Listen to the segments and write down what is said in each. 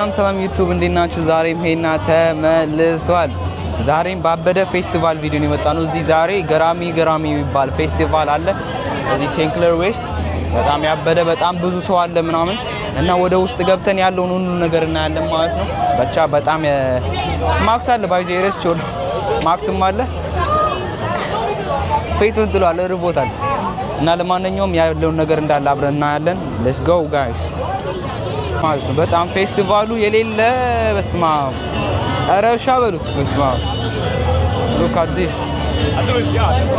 ሰላም ዩቲዩብ እንዴት ናችሁ? ዛሬም ሄና ተመልሷል። ዛሬም ባበደ ፌስቲቫል ቪዲዮ ነው የመጣነው። እዚህ ዛሬ ገራሚ የሚባል ፌስቲቫል አለ እዚህ ሴንክለር ዌስት። በጣም ያበደ በጣም ብዙ ሰው አለ ምናምን እና ወደ ውስጥ ገብተን ያለውን ሁሉ ነገር እናያለን ማለት ነው። ብቻ በጣም ማክስ አለ ባይዘ ኤረስቾል ማክስም አለ ፌቱን ጥሏል ርቦታል። እና ለማንኛውም ያለውን ነገር እንዳለ አብረን እናያለን። ሌትስ ጎ ጋይስ ማለት ነው። በጣም ፌስቲቫሉ የሌለ በስማ ረብሻ በሉት በስማ ሉክ አት ዲስ።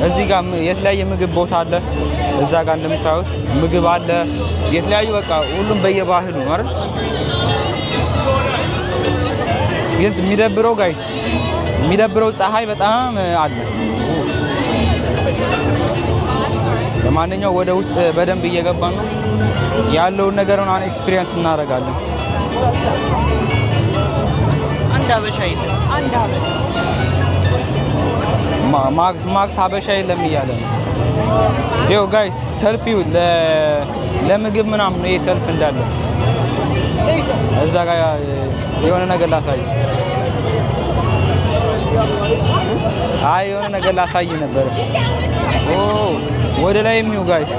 እዚህ ጋር የተለያየ ምግብ ቦታ አለ። እዛ ጋር እንደምታዩት ምግብ አለ የተለያዩ በቃ ሁሉም በየባህሉ ነው አይደል? ግን የሚደብረው ጋይስ የሚደብረው ፀሐይ በጣም አለ። ለማንኛውም ወደ ውስጥ በደንብ እየገባን ነው ያለውን ነገር ነው ኤክስፒሪየንስ እናደርጋለን። አንድ አበሻ የለም አንድ አበሻ ማክስ ሀበሻ የለም እያለ ነው። ይኸው ጋይስ ሰልፊው ለምግብ ምናምን ነው ይሄ ሰልፍ እንዳለ። እዛ ጋር የሆነ ነገር ላሳይ የሆነ ነገር ላሳይ ነበር። ወደ ላይ የሚው ጋይስ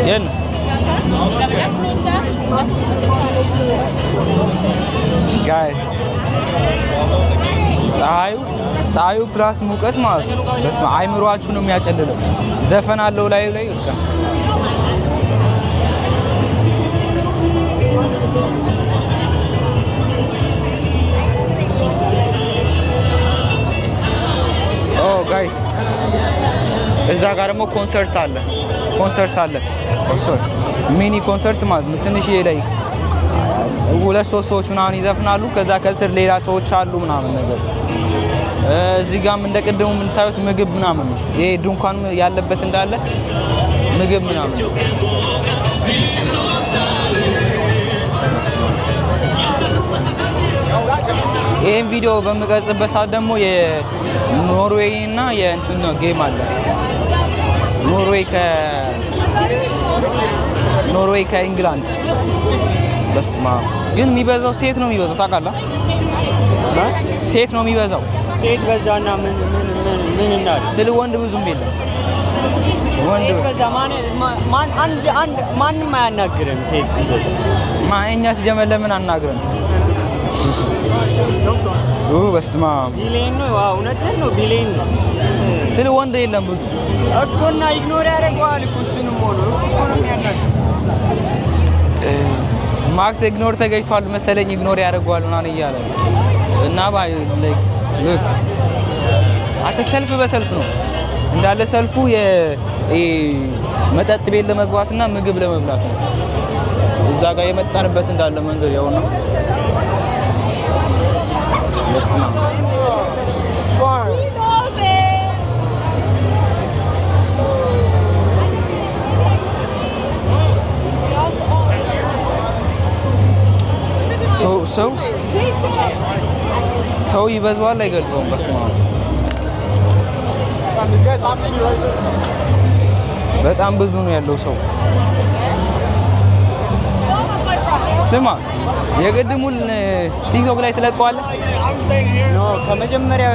የለ ጋይስ ፀሐዩ ፕላስ ሙቀት ማለት ነው። በስመ አብ አይምሯችሁ ነው የሚያጨልለው። ዘፈን አለው ላይ በቃ ጋይስ እዛ ጋር ደግሞ ኮንሰርት አለ ሚኒ ኮንሰርት ማለት ነው። ትንሽዬ ላይ ሁለት ሶስት ሰዎች ምናምን ይዘፍናሉ። ከዛ ከስር ሌላ ሰዎች አሉ ምናምን ነገር። እዚህ ጋርም እንደቀደሙ የምታዩት ምግብ ምናምን ነው። ይሄ ድንኳን ያለበት እንዳለ ምግብ ምናምን ነው። ይሄን ቪዲዮ በምቀርጽበት ሰዓት ደግሞ የኖርዌይ እና የእንትን ጌም አለ። ኖርዌይ ከኢንግላንድ። በስማ ግን የሚበዛው ሴት ነው የሚበዛው ታውቃለህ? ሴት ነው የሚበዛው። ሴት በዛና ምን እናል ስለ ወንድ ብዙም የለም። ወንድ በዛ ማንም አያናግርም። ሴት እኛ ሲጀመር ለምን አናግረን? በስማ ቢሌን ነው እውነትህን ነው ቢሌን ነው። ስለ ወንድ የለም ብዙ እኮና ኢግኖር ያደርገዋል እኮ እሱንም ሆኖ እሱ እኮ ነው የሚያናግረው። ማክስ ኢግኖር ተገኝቷል መሰለኝ ኢግኖር ያደርገዋል ምናምን እያለ እና ላይክ ሉክ አተ ሰልፍ በሰልፍ ነው እንዳለ ሰልፉ መጠጥ ቤት ለመግባትና ምግብ ለመብላት ነው። እዛ ጋር የመጣንበት እንዳለ መንገድ ያውና በስማ ሰው ይበዛዋል አይገልጸውም። በስማ በጣም ብዙ ነው ያለው ሰው። ስማ የቅድሙን ቲክቶክ ላይ ትለቀዋለህ? ኖ ከመጀመሪያው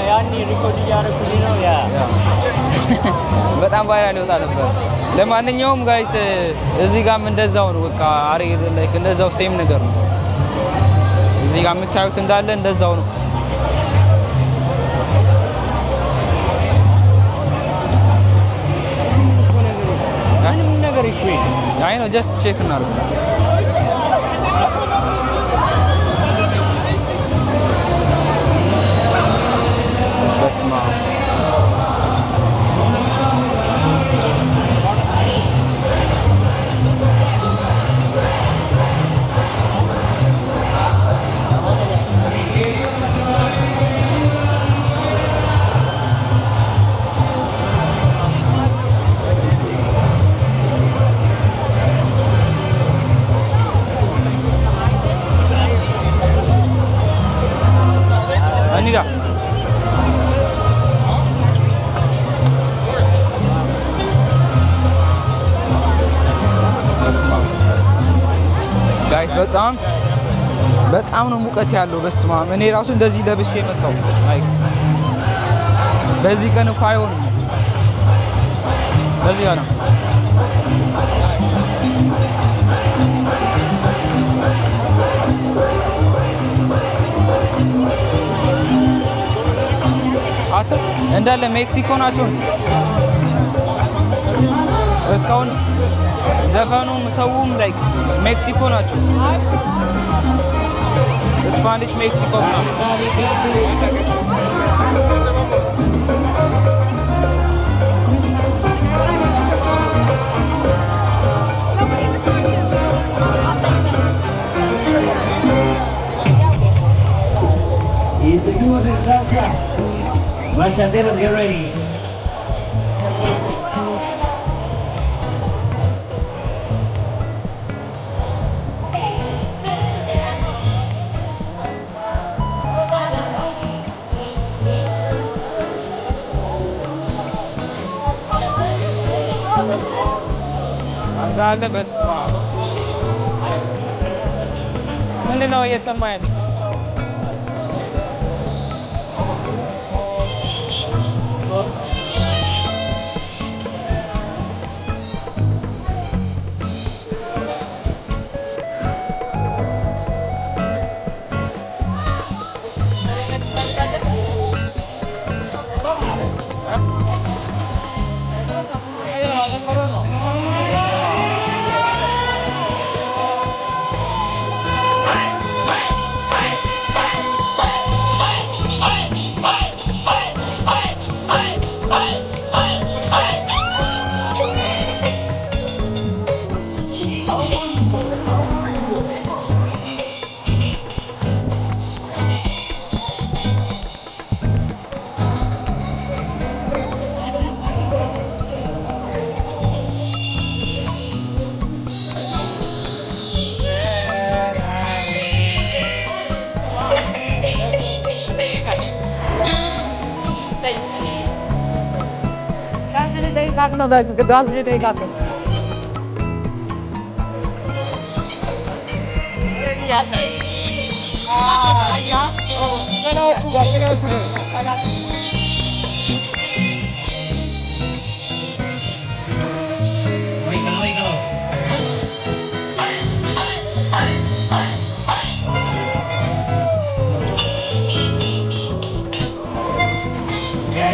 ያኔ ሪኮርድ እያደረኩኝ ነው። በጣም ቫይራል ይወጣ ነበር። ለማንኛውም ጋይስ እዚህ ጋርም እንደዛው ነው። በቃ ላይክ እንደዛው ሴም ነገር ነው። እዚህ ጋር የምታዩት እንዳለ እንደዛው ነው። ምንም ነገር ይኩኝ አይ ነው ጀስት ቼክ እናድርግ። በስማ በጣም ነው ሙቀት ያለው። በስመ አብ እኔ ራሱ እንደዚህ ለብሼ የመጣው በዚህ ቀን እኮ አይሆንም። በዚህ ጋር ነው እንዳለ ሜክሲኮ ናቸው። እስካሁን ዘፈኑም ሰውም ላይክ ሜክሲኮ ናቸው። ስፓኒሽ ሜክሲኮ ነው። Y seguimos en salsa. Bachateros, get ready. Dale, bes. ምንድን ነው እየሰማህ ያለው? No, that's the got it.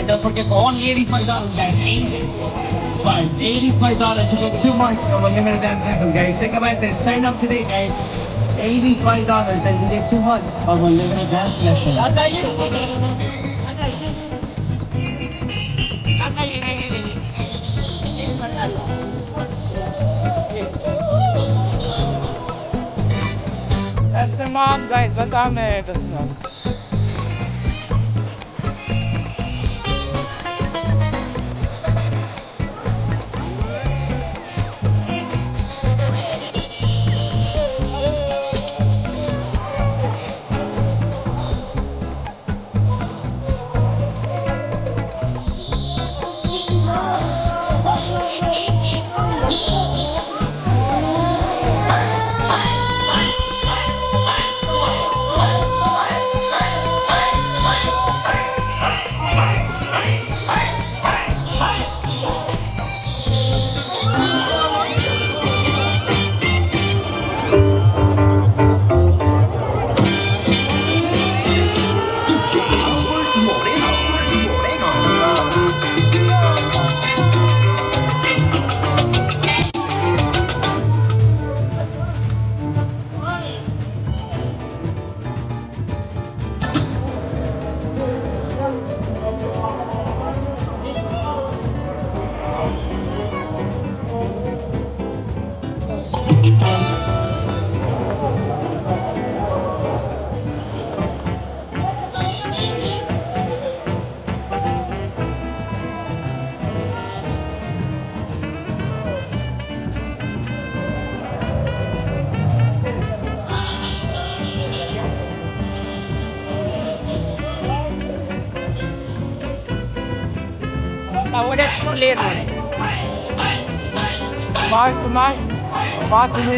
Don't forget for only $85, guys. $85 to get 2 months of Unlimited Dance Anthem, guys. Think about this. Sign up today, guys. $85 and you get 2 months of Unlimited Dance Lesson. That's the mom, guys. That's on there.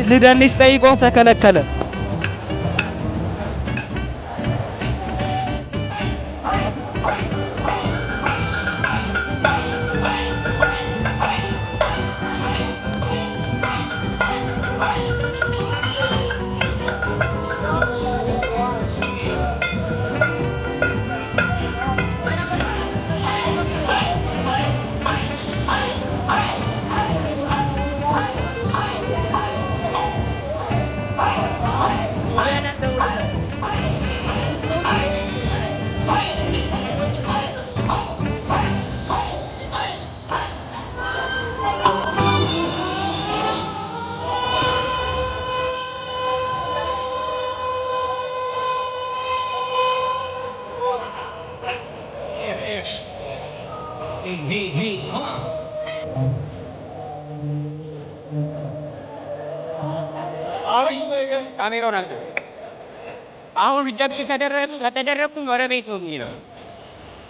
ልደንስ ጠይቆ ተከለከለ። ካሜራውን አንተ አሁን ሪጀክት ከተደረግኩኝ ወደ ቤት ነው የሚለው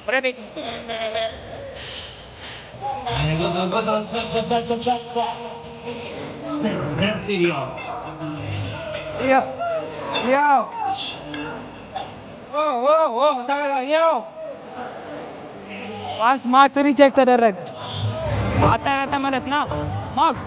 ወደ ቤት ማክስ ሪጀክት ተደረገ። አጣራ ተመለስና ማክስ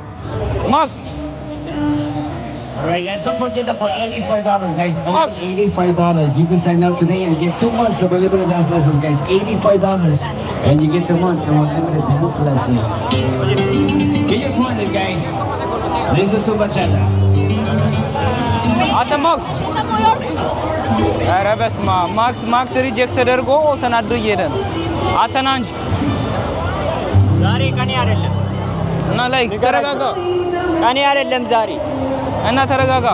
Alright guys, don't forget that for $85 guys, only $85. You can sign up today and get 2 months of unlimited dance lessons guys, $85. And you get 2 months of unlimited dance lessons. Get your pointed guys. There's a super chata. አተ ማክስ ኧረ በስመ አብ ማክስ ሪጀክት ተደርጎ ተናዶ እየሄደ ነው። አተና እንጂ ዛሬ ቀኔ አይደለም እና ላይ ተረጋጋ። ቀኔ አይደለም ዛሬ እና ተረጋጋ።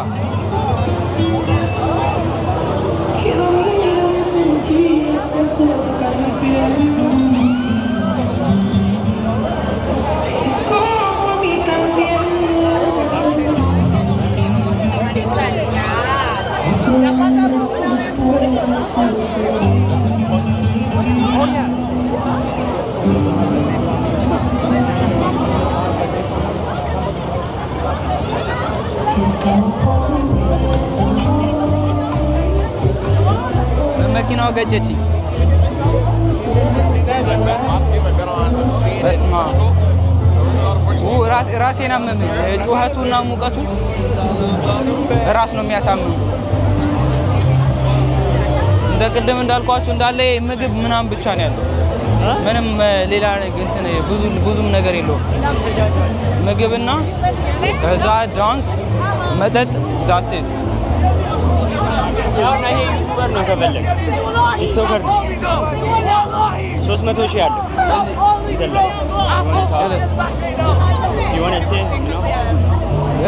መኪናው ገጨችኝ። በስመ አብ ራሴን አመመኝ። ጩኸቱና ሙቀቱ ራስ ነው የሚያሳምም። እንደ ቅድም እንዳልኳችሁ እንዳለ ምግብ ምናምን ብቻ ነው ያለው። ምንም ሌላ እንትን ብዙም ነገር የለውም። ምግብና ከዛ ዳንስ፣ መጠጥ ዳሴ ያው ይሄ ዩቲዩበር ነው ከፈለግ ቲክቶከር ነው 300 ሺህ ያለው የሆነ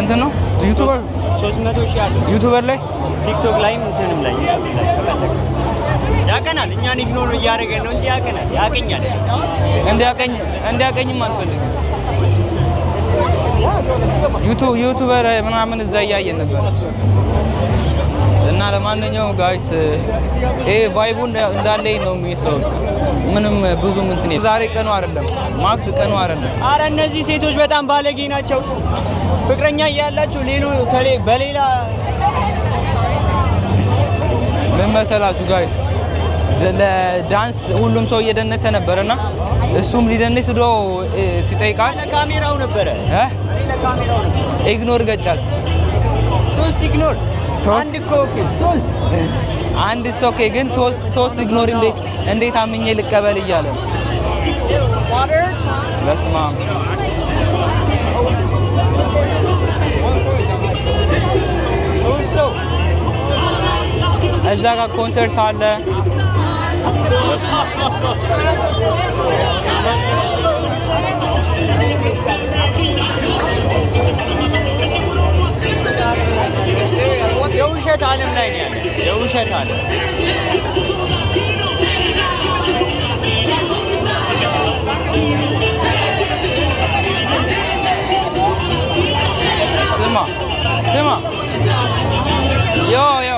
እንትን ነው ዩቲዩበር 300 ሺህ ያለው ዩቲዩበር ላይ ቲክቶክ ላይም እንትንም ላይ ያቀናል። እኛን ኢግኖር እያደረገን ነው እንጂ ያቀናል፣ ያቀኛል። እንዲያቀኝም አልፈልግም። ዩቲዩበር ምናምን እዛ እያየን ነበር። እና ለማንኛውም ጋይስ ቫይቡ እንዳለኝ ነው የሚመስለው። ምንም ብዙም እንትን ዛሬ ቀኑ አይደለም፣ ማክስ ቀኑ አይደለም። አረ እነዚህ ሴቶች በጣም ባለጌ ናቸው። ፍቅረኛ እያላችሁ በሌላ ምን መሰላችሁ ጋይስ፣ ለዳንስ ሁሉም ሰው እየደነሰ ነበርና እሱም ሊደንስ ዶ ሲጠይቃት ካሜራው ነበረ ኢግኖር ገጫት። 3 ኢግኖር አንድ ኮክ 3 አንድ ሶኬ ግን 3 ኢግኖር እንዴት አምኜ ልቀበል እያለ ነው። በስመ አብ እዛ ጋር ኮንሰርት አለ። የውሸት ዓለም ላይ ነው ያለው። የውሸት ዓለም ስማ ዮ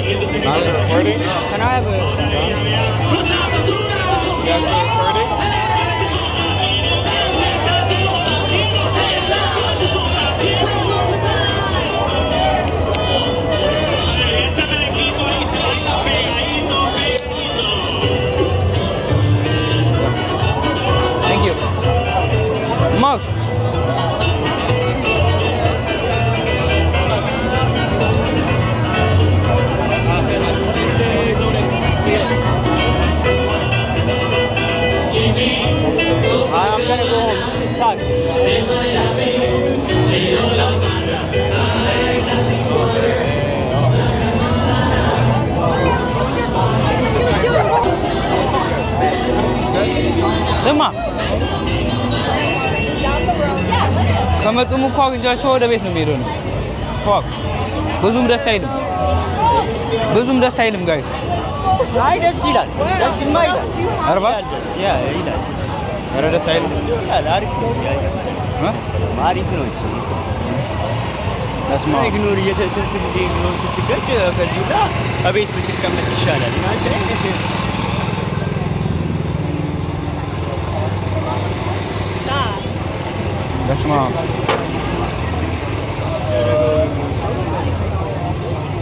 Can I have a... Thank you. Max. I'm gonna go home. This sucks. ስማ ከመጡም እኮ አግኝቻቸው ወደ ቤት ነው የሚሄደው ነው። ፏቅ ብዙም ደስ አይልም ጋይስ። አይ ደስ ይላል። ደስ ይማይል አርባ ደስ ይላል። ኧረ ደስ አይልም። አሪፍ ነው። አሪፍ ነው እሱ። ለስማ ኢግኖር እየተሰጠ ጊዜ ኢግኖር ስትገጭ ከዚህ ጋር አቤት ብትቀመጥ ይሻላል። እና ለስማ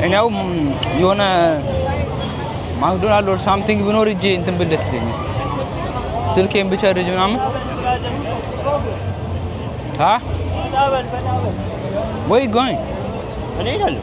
እኔው የሆነ ማክዶናልድ ኦር ሳምቲንግ ቢኖር እጄ እንትን ብል ደስ ይለኛል። ስልኬን ብቻርጅ ምናምን አ ወይ ጎይንግ እኔ እሄዳለሁ